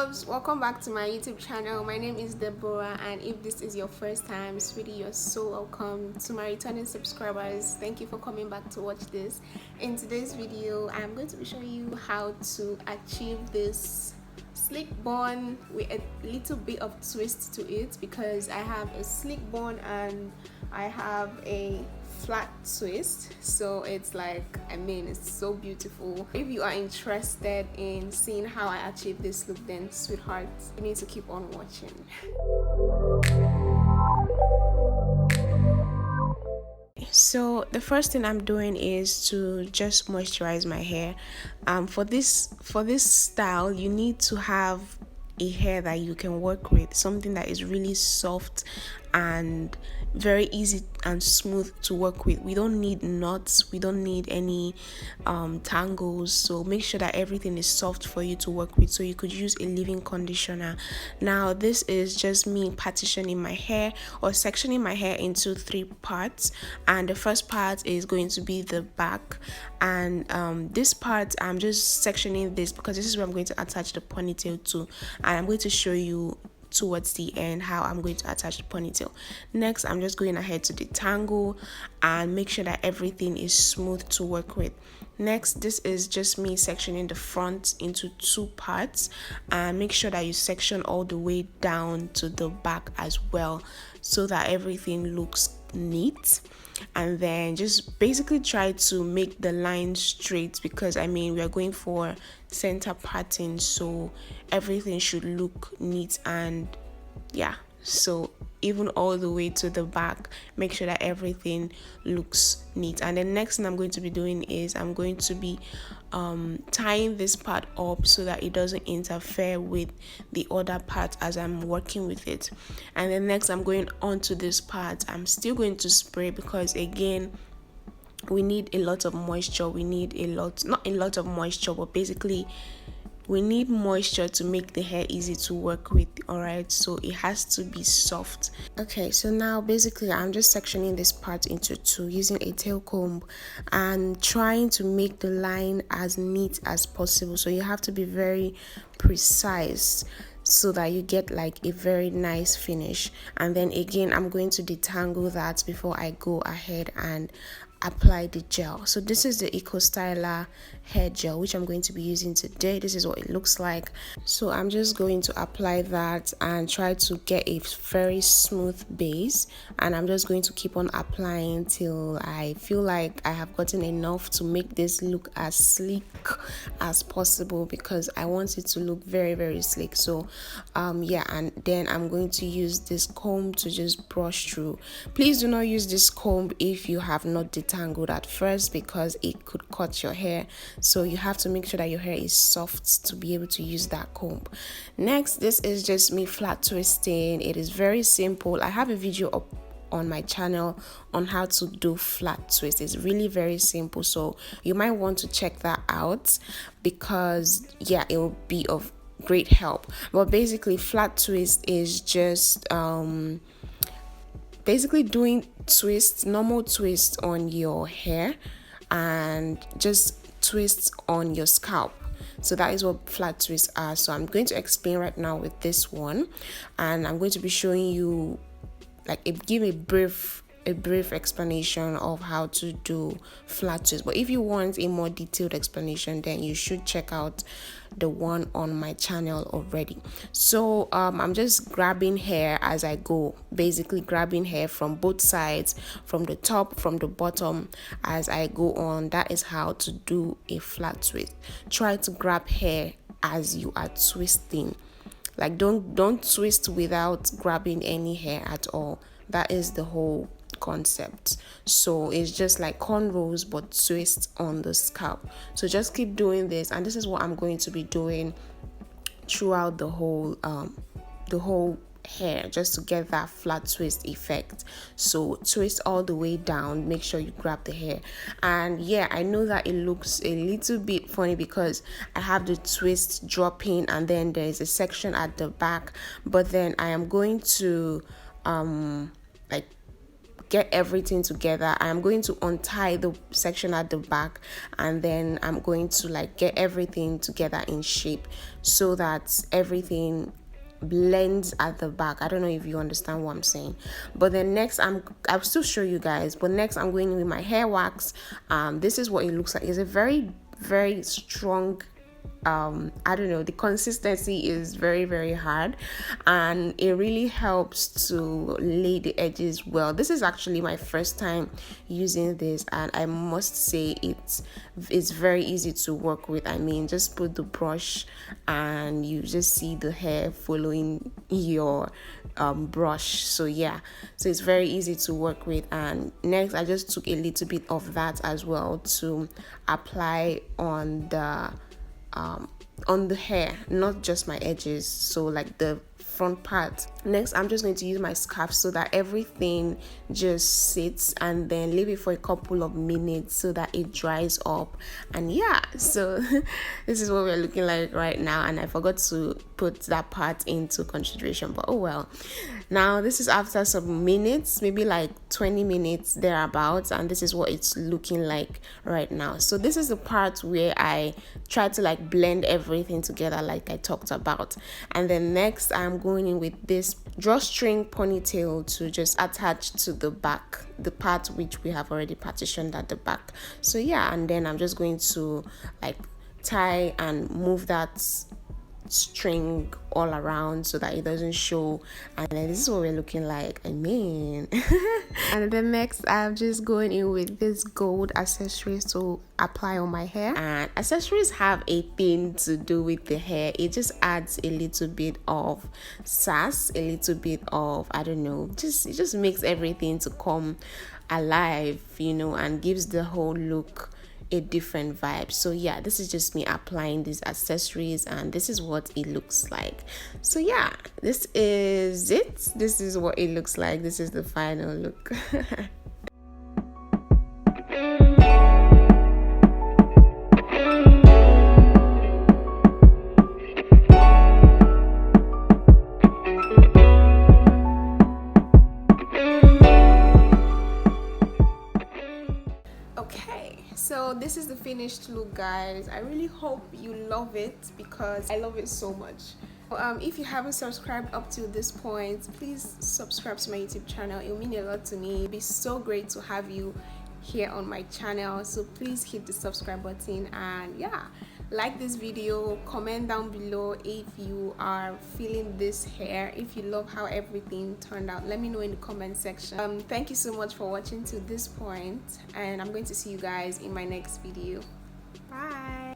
loves, welcome back to my YouTube channel. My name is Deborah, and if this is your first time, sweetie, you're so welcome. To my returning subscribers, thank you for coming back to watch this. In today's video, I'm going to be showing you how to achieve this slick bun with a little bit of twist to it, because I have a slick bun and I have a flat twist, so it's like, I mean, it's so beautiful. If you are interested in seeing how I achieve this look, then sweetheart, you need to keep on watching. So the first thing I'm doing is to just moisturize my hair. For this style, you need to have a hair that you can work with, something that is really soft and very easy and smooth to work with. We don't need knots, we don't need any tangles, so make sure that everything is soft for you to work with. So you could use a leave-in conditioner. Now this is just me partitioning my hair or sectioning my hair into 3 parts, and the first part is going to be the back, and this part I'm just sectioning this because this is where I'm going to attach the ponytail to, and I'm going to show you towards the end how I'm going to attach the ponytail. Next, I'm just going ahead to detangle and make sure that everything is smooth to work with. Next, this is just me sectioning the front into 2 parts, and make sure that you section all the way down to the back as well, so that everything looks neat. And then just basically try to make the line straight, because I mean, we are going for center parting, so everything should look neat. And yeah, so even all the way to the back, make sure that everything looks neat. And the next thing I'm going to be doing is I'm going to be tying this part up so that it doesn't interfere with the other part as I'm working with it. And then next, I'm going on to this part. I'm still going to spray, because again, we need a lot of moisture. We need not a lot of moisture, but basically we need moisture to make the hair easy to work with. All right, so it has to be soft. Okay, so now basically I'm just sectioning this part into 2 using a tail comb and trying to make the line as neat as possible. So you have to be very precise so that you get like a very nice finish. And then again, I'm going to detangle that before I go ahead and apply the gel. So this is the Eco Styler hair gel, which I'm going to be using today. This is what it looks like. So I'm just going to apply that and try to get a very smooth base, and I'm just going to keep on applying till I feel like I have gotten enough to make this look as sleek as possible, because I want it to look very, very sleek. So yeah, and then I'm going to use this comb to just brush through. Please do not use this comb if you have not detangled at first, because it could cut your hair. So you have to make sure that your hair is soft to be able to use that comb. Next, this is just me flat twisting. It is very simple. I have a video up on my channel on how to do flat twist. It's really very simple, so you might want to check that out, because yeah, it will be of great help. But basically, flat twist is just basically doing normal twists on your hair and just twists on your scalp. So that is what flat twists are. So I'm going to explain right now with this one, and I'm going to be showing you give a brief explanation of how to do flat twist. But if you want a more detailed explanation, then you should check out the one on my channel already. So I'm just grabbing hair as I go, basically grabbing hair from both sides, from the top, from the bottom, as I go on. That is how to do a flat twist. Try to grab hair as you are twisting. Like, don't twist without grabbing any hair at all. That is the whole concept. So it's just like cornrows, but twist on the scalp. So just keep doing this, and this is what I'm going to be doing throughout the whole hair, just to get that flat twist effect. So twist all the way down, make sure you grab the hair. And yeah, I know that it looks a little bit funny because I have the twist dropping and then there's a section at the back, but then I am going to get everything together. I'm going to untie the section at the back, and then I'm going to like get everything together in shape so that everything blends at the back. I don't know if you understand what I'm saying. But then next, I'll still show you guys, but next I'm going with my hair wax. This is what it looks like. It's a very, very strong, I don't know, the consistency is very, very hard, and it really helps to lay the edges well. This is actually my first time using this, and I must say it's very easy to work with. I mean, just put the brush and you just see the hair following your brush. So yeah, so it's very easy to work with. And next, I just took a little bit of that as well to apply on the hair, not just my edges, so like the front part. Next, I'm just going to use my scarf so that everything just sits, and then leave it for a couple of minutes so that it dries up. And yeah, so this is what we're looking like right now, and I forgot to put that part into consideration, but oh well. Now this is after some minutes, maybe like 20 minutes thereabouts, and this is what it's looking like right now. So this is the part where I try to like blend everything together like I talked about. And then next, I'm going in with this drawstring ponytail to just attach to the back, the part which we have already partitioned at the back. So yeah, and then I'm just going to like tie and move that string all around so that it doesn't show. And then this is what we're looking like, I mean. And then next, I'm just going in with this gold accessories to apply on my hair. And accessories have a thing to do with the hair. It just adds a little bit of sass, a little bit of, I don't know, it just makes everything to come alive, you know, and gives the whole look a different vibe. So yeah, this is just me applying these accessories, and this is what it looks like. So yeah, this is it. This is what it looks like. This is the final look. So this is the finished look, guys. I really hope you love it because I love it so much. If you haven't subscribed up to this point, please subscribe to my YouTube channel. It will mean a lot to me. It'd be so great to have you here on my channel, so please hit the subscribe button, and yeah, like this video, comment down below if you are feeling this hair, if you love how everything turned out. Let me know in the comment section. Thank you so much for watching to this point, and I'm going to see you guys in my next video. Bye.